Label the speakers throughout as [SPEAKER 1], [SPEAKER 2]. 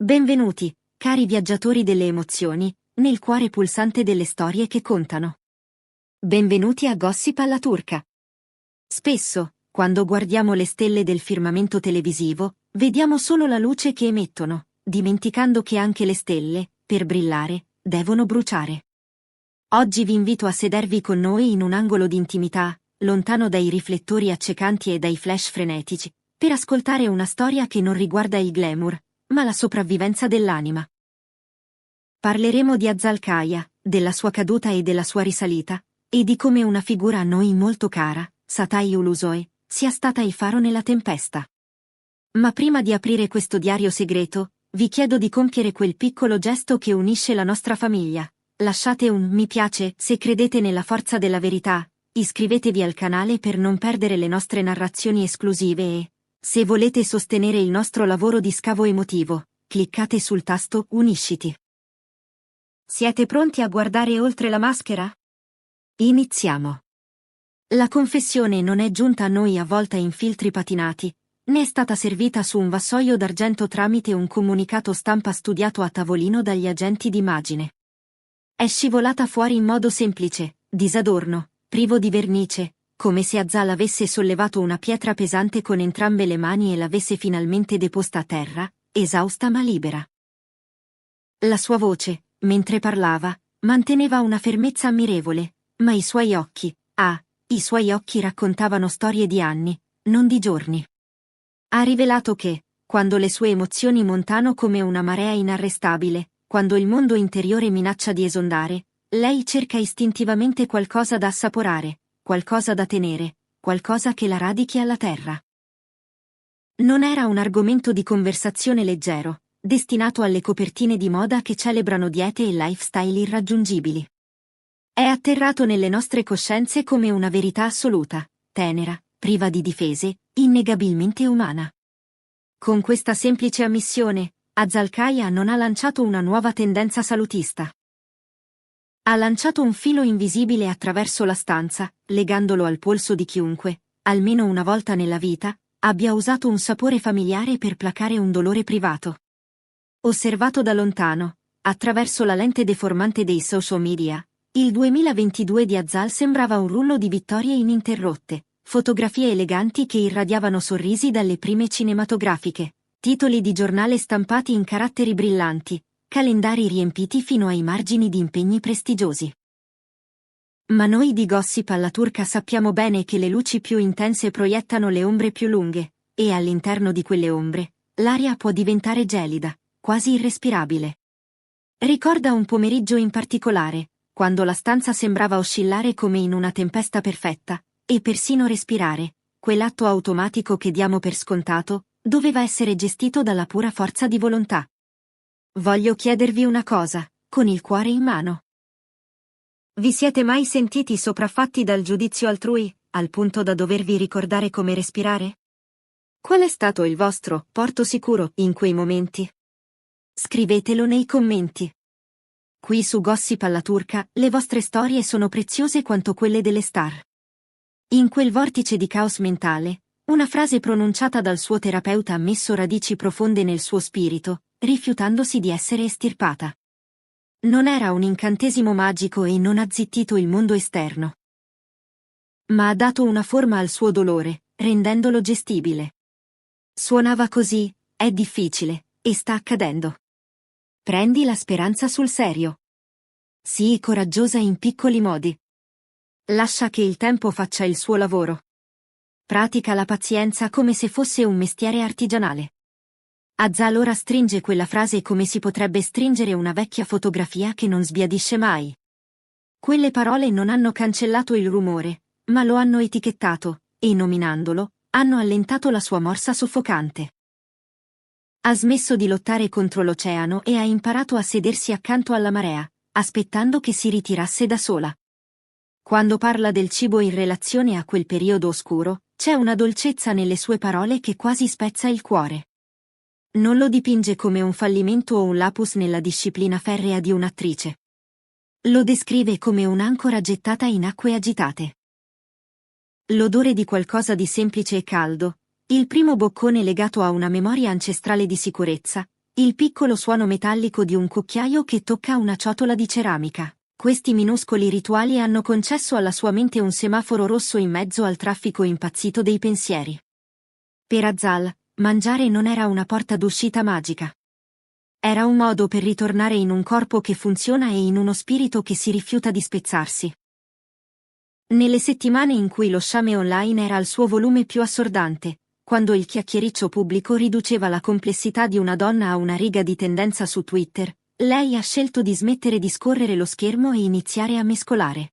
[SPEAKER 1] Benvenuti, cari viaggiatori delle emozioni, nel cuore pulsante delle storie che contano. Benvenuti a Gossip alla turca. Spesso, quando guardiamo le stelle del firmamento televisivo, vediamo solo la luce che emettono, dimenticando che anche le stelle, per brillare, devono bruciare. Oggi vi invito a sedervi con noi in un angolo di intimità, lontano dai riflettori accecanti e dai flash frenetici, per ascoltare una storia che non riguarda il glamour, ma la sopravvivenza dell'anima. Parleremo di Afzal Kaya, della sua caduta e della sua risalita, e di come una figura a noi molto cara, Satay Ulusoy, sia stata il faro nella tempesta. Ma prima di aprire questo diario segreto, vi chiedo di compiere quel piccolo gesto che unisce la nostra famiglia. Lasciate un mi piace se credete nella forza della verità, iscrivetevi al canale per non perdere le nostre narrazioni esclusive e, se volete sostenere il nostro lavoro di scavo emotivo, cliccate sul tasto Unisciti. Siete pronti a guardare oltre la maschera? Iniziamo. La confessione non è giunta a noi avvolta in filtri patinati, né è stata servita su un vassoio d'argento tramite un comunicato stampa studiato a tavolino dagli agenti d'immagine. È scivolata fuori in modo semplice, disadorno, privo di vernice, come se Afzal avesse sollevato una pietra pesante con entrambe le mani e l'avesse finalmente deposta a terra, esausta ma libera. La sua voce, mentre parlava, manteneva una fermezza ammirevole, ma i suoi occhi raccontavano storie di anni, non di giorni. Ha rivelato che, quando le sue emozioni montano come una marea inarrestabile, quando il mondo interiore minaccia di esondare, lei cerca istintivamente qualcosa da assaporare, qualcosa da tenere, qualcosa che la radichi alla terra. Non era un argomento di conversazione leggero, destinato alle copertine di moda che celebrano diete e lifestyle irraggiungibili. È atterrato nelle nostre coscienze come una verità assoluta, tenera, priva di difese, innegabilmente umana. Con questa semplice ammissione, Afzal Kaya non ha lanciato una nuova tendenza salutista. Ha lanciato un filo invisibile attraverso la stanza, legandolo al polso di chiunque, almeno una volta nella vita, abbia usato un sapore familiare per placare un dolore privato. Osservato da lontano, attraverso la lente deformante dei social media, il 2022 di Afzal sembrava un rullo di vittorie ininterrotte, fotografie eleganti che irradiavano sorrisi dalle prime cinematografiche, titoli di giornale stampati in caratteri brillanti, calendari riempiti fino ai margini di impegni prestigiosi. Ma noi di Gossip alla turca sappiamo bene che le luci più intense proiettano le ombre più lunghe, e all'interno di quelle ombre, l'aria può diventare gelida, quasi irrespirabile. Ricorda un pomeriggio in particolare, quando la stanza sembrava oscillare come in una tempesta perfetta, e persino respirare, quell'atto automatico che diamo per scontato, doveva essere gestito dalla pura forza di volontà. Voglio chiedervi una cosa, con il cuore in mano. Vi siete mai sentiti sopraffatti dal giudizio altrui, al punto da dovervi ricordare come respirare? Qual è stato il vostro porto sicuro in quei momenti? Scrivetelo nei commenti. Qui su Gossip alla turca, le vostre storie sono preziose quanto quelle delle star. In quel vortice di caos mentale, una frase pronunciata dal suo terapeuta ha messo radici profonde nel suo spirito, rifiutandosi di essere estirpata. Non era un incantesimo magico e non ha zittito il mondo esterno, ma ha dato una forma al suo dolore, rendendolo gestibile. Suonava così: è difficile, e sta accadendo. Prendi la speranza sul serio. Sii coraggiosa in piccoli modi. Lascia che il tempo faccia il suo lavoro. Pratica la pazienza come se fosse un mestiere artigianale. Afzal ora stringe quella frase come si potrebbe stringere una vecchia fotografia che non sbiadisce mai. Quelle parole non hanno cancellato il rumore, ma lo hanno etichettato, e nominandolo, hanno allentato la sua morsa soffocante. Ha smesso di lottare contro l'oceano e ha imparato a sedersi accanto alla marea, aspettando che si ritirasse da sola. Quando parla del cibo in relazione a quel periodo oscuro, c'è una dolcezza nelle sue parole che quasi spezza il cuore. Non lo dipinge come un fallimento o un lapsus nella disciplina ferrea di un'attrice. Lo descrive come un'ancora gettata in acque agitate. L'odore di qualcosa di semplice e caldo, il primo boccone legato a una memoria ancestrale di sicurezza, il piccolo suono metallico di un cucchiaio che tocca una ciotola di ceramica. Questi minuscoli rituali hanno concesso alla sua mente un semaforo rosso in mezzo al traffico impazzito dei pensieri. Per Azal, mangiare non era una porta d'uscita magica. Era un modo per ritornare in un corpo che funziona e in uno spirito che si rifiuta di spezzarsi. Nelle settimane in cui lo sciame online era al suo volume più assordante, quando il chiacchiericcio pubblico riduceva la complessità di una donna a una riga di tendenza su Twitter, lei ha scelto di smettere di scorrere lo schermo e iniziare a mescolare.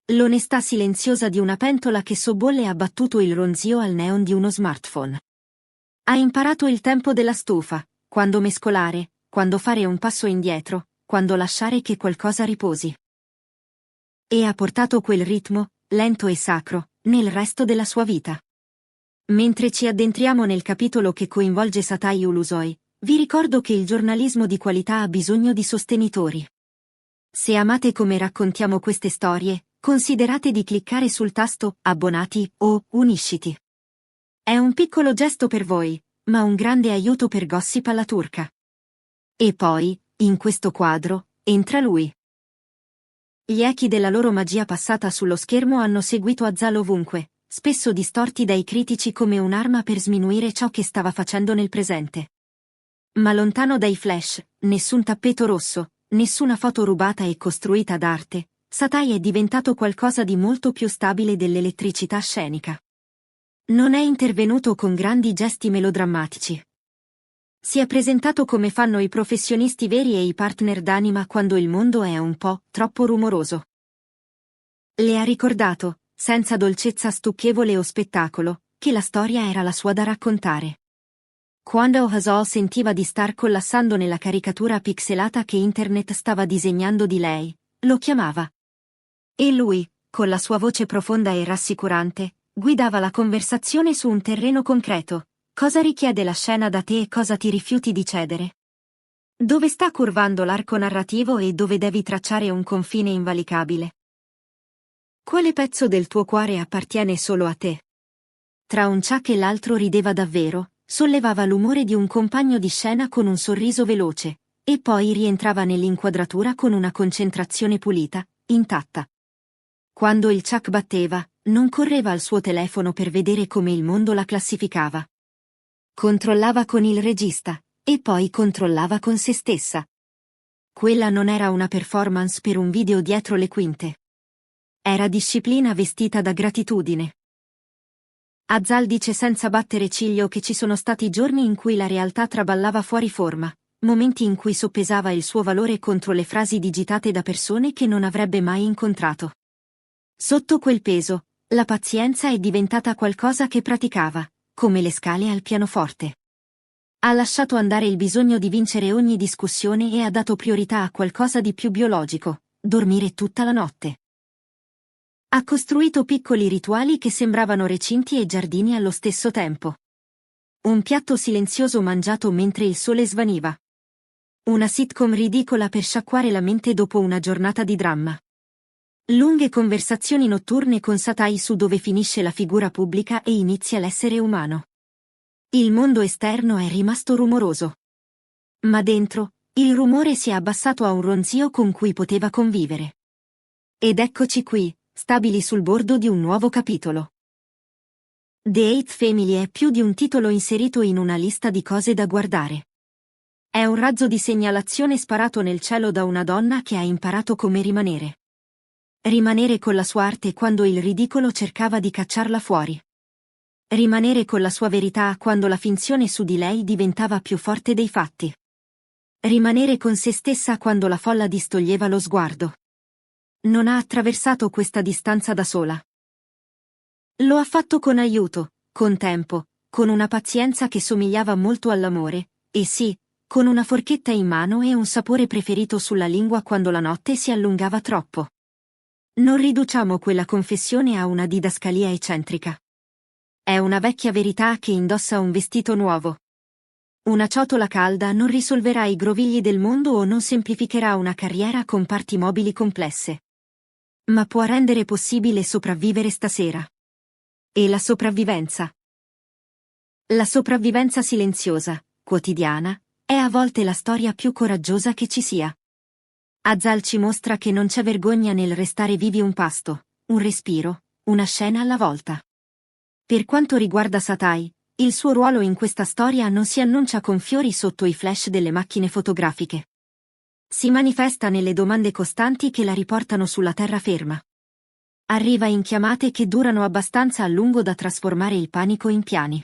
[SPEAKER 1] L'onestà silenziosa di una pentola che sobbolle ha battuto il ronzio al neon di uno smartphone. Ha imparato il tempo della stufa, quando mescolare, quando fare un passo indietro, quando lasciare che qualcosa riposi. E ha portato quel ritmo, lento e sacro, nel resto della sua vita. Mentre ci addentriamo nel capitolo che coinvolge Satai Ulusoy, vi ricordo che il giornalismo di qualità ha bisogno di sostenitori. Se amate come raccontiamo queste storie, considerate di cliccare sul tasto Abbonati o Unisciti. È un piccolo gesto per voi, ma un grande aiuto per Gossip alla turca. E poi, in questo quadro, entra lui. Gli echi della loro magia passata sullo schermo hanno seguito Azal ovunque, spesso distorti dai critici come un'arma per sminuire ciò che stava facendo nel presente. Ma lontano dai flash, nessun tappeto rosso, nessuna foto rubata e costruita d'arte, Satai è diventato qualcosa di molto più stabile dell'elettricità scenica. Non è intervenuto con grandi gesti melodrammatici. Si è presentato come fanno i professionisti veri e i partner d'anima quando il mondo è un po' troppo rumoroso. Le ha ricordato, senza dolcezza stucchevole o spettacolo, che la storia era la sua da raccontare. Quando Hazal sentiva di star collassando nella caricatura pixelata che internet stava disegnando di lei, lo chiamava. E lui, con la sua voce profonda e rassicurante, guidava la conversazione su un terreno concreto. Cosa richiede la scena da te e cosa ti rifiuti di cedere? Dove sta curvando l'arco narrativo e dove devi tracciare un confine invalicabile? Quale pezzo del tuo cuore appartiene solo a te? Tra un ciak e l'altro rideva davvero, sollevava l'umore di un compagno di scena con un sorriso veloce, e poi rientrava nell'inquadratura con una concentrazione pulita, intatta. Quando il ciak batteva, non correva al suo telefono per vedere come il mondo la classificava. Controllava con il regista, e poi controllava con se stessa. Quella non era una performance per un video dietro le quinte. Era disciplina vestita da gratitudine. Azal dice senza battere ciglio che ci sono stati giorni in cui la realtà traballava fuori forma, momenti in cui soppesava il suo valore contro le frasi digitate da persone che non avrebbe mai incontrato. Sotto quel peso, la pazienza è diventata qualcosa che praticava, come le scale al pianoforte. Ha lasciato andare il bisogno di vincere ogni discussione e ha dato priorità a qualcosa di più biologico, dormire tutta la notte. Ha costruito piccoli rituali che sembravano recinti e giardini allo stesso tempo. Un piatto silenzioso mangiato mentre il sole svaniva. Una sitcom ridicola per sciacquare la mente dopo una giornata di dramma. Lunghe conversazioni notturne con Satai su dove finisce la figura pubblica e inizia l'essere umano. Il mondo esterno è rimasto rumoroso. Ma dentro, il rumore si è abbassato a un ronzio con cui poteva convivere. Ed eccoci qui, stabili sul bordo di un nuovo capitolo. The Eighth Family è più di un titolo inserito in una lista di cose da guardare. È un razzo di segnalazione sparato nel cielo da una donna che ha imparato come rimanere. Rimanere con la sua arte quando il ridicolo cercava di cacciarla fuori. Rimanere con la sua verità quando la finzione su di lei diventava più forte dei fatti. Rimanere con se stessa quando la folla distoglieva lo sguardo. Non ha attraversato questa distanza da sola. Lo ha fatto con aiuto, con tempo, con una pazienza che somigliava molto all'amore, e sì, con una forchetta in mano e un sapore preferito sulla lingua quando la notte si allungava troppo. Non riduciamo quella confessione a una didascalia eccentrica. È una vecchia verità che indossa un vestito nuovo. Una ciotola calda non risolverà i grovigli del mondo o non semplificherà una carriera con parti mobili complesse. Ma può rendere possibile sopravvivere stasera. E la sopravvivenza? La sopravvivenza silenziosa, quotidiana, È a volte la storia più coraggiosa che ci sia. Azal ci mostra che non c'è vergogna nel restare vivi un pasto, un respiro, una scena alla volta. Per quanto riguarda Satai, il suo ruolo in questa storia non si annuncia con fiori sotto i flash delle macchine fotografiche. Si manifesta nelle domande costanti che la riportano sulla terraferma. Arriva in chiamate che durano abbastanza a lungo da trasformare il panico in piani.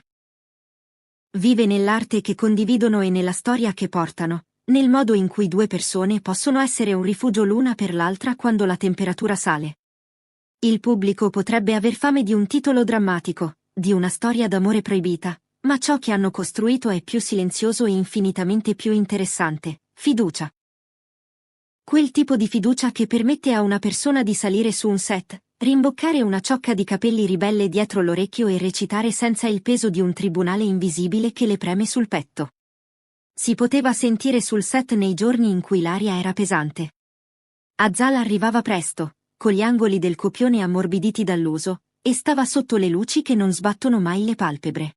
[SPEAKER 1] Vive nell'arte che condividono e nella storia che portano, nel modo in cui due persone possono essere un rifugio l'una per l'altra quando la temperatura sale. Il pubblico potrebbe aver fame di un titolo drammatico, di una storia d'amore proibita, ma ciò che hanno costruito è più silenzioso e infinitamente più interessante: fiducia. Quel tipo di fiducia che permette a una persona di salire su un set, rimboccare una ciocca di capelli ribelle dietro l'orecchio e recitare senza il peso di un tribunale invisibile che le preme sul petto. Si poteva sentire sul set nei giorni in cui l'aria era pesante. Azal arrivava presto, con gli angoli del copione ammorbiditi dall'uso, e stava sotto le luci che non sbattono mai le palpebre.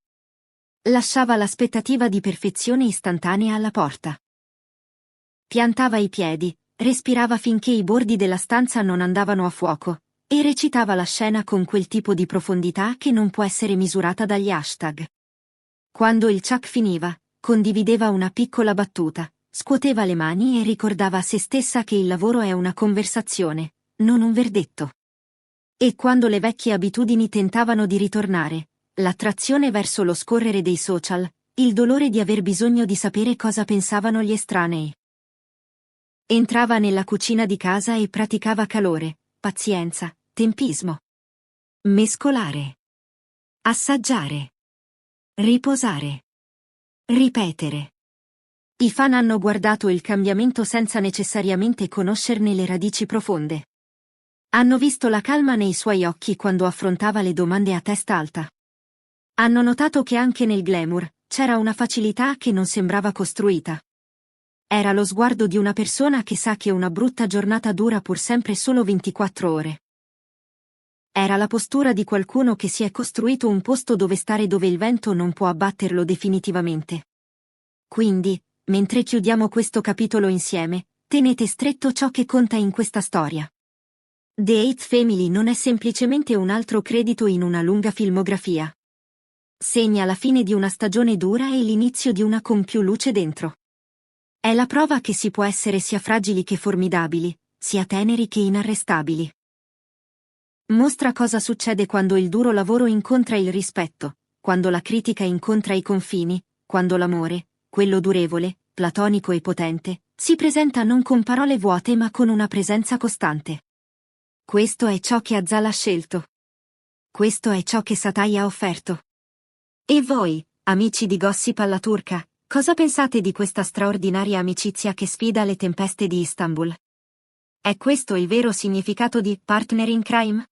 [SPEAKER 1] Lasciava l'aspettativa di perfezione istantanea alla porta. Piantava i piedi, respirava finché i bordi della stanza non andavano a fuoco, e recitava la scena con quel tipo di profondità che non può essere misurata dagli hashtag. Quando il Chuck finiva, condivideva una piccola battuta, scuoteva le mani e ricordava a se stessa che il lavoro è una conversazione, non un verdetto. E quando le vecchie abitudini tentavano di ritornare, l'attrazione verso lo scorrere dei social, il dolore di aver bisogno di sapere cosa pensavano gli estranei. Entrava nella cucina di casa e praticava calore, pazienza, tempismo. Mescolare. Assaggiare. Riposare. Ripetere. I fan hanno guardato il cambiamento senza necessariamente conoscerne le radici profonde. Hanno visto la calma nei suoi occhi quando affrontava le domande a testa alta. Hanno notato che anche nel glamour c'era una facilità che non sembrava costruita. Era lo sguardo di una persona che sa che una brutta giornata dura pur sempre solo 24 ore. Era la postura di qualcuno che si è costruito un posto dove stare dove il vento non può abbatterlo definitivamente. Quindi, mentre chiudiamo questo capitolo insieme, tenete stretto ciò che conta in questa storia. The Eighth Family non è semplicemente un altro credito in una lunga filmografia. Segna la fine di una stagione dura e l'inizio di una con più luce dentro. È la prova che si può essere sia fragili che formidabili, sia teneri che inarrestabili. Mostra cosa succede quando il duro lavoro incontra il rispetto, quando la critica incontra i confini, quando l'amore, quello durevole, platonico e potente, si presenta non con parole vuote ma con una presenza costante. Questo è ciò che Azal ha scelto. Questo è ciò che Satai ha offerto. E voi, amici di Gossip alla turca, cosa pensate di questa straordinaria amicizia che sfida le tempeste di Istanbul? È questo il vero significato di partner in crime?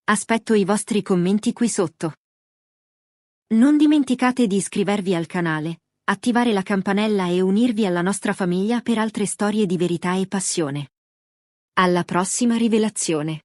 [SPEAKER 1] Aspetto i vostri commenti qui sotto. Non dimenticate di iscrivervi al canale, attivare la campanella e unirvi alla nostra famiglia per altre storie di verità e passione. Alla prossima rivelazione.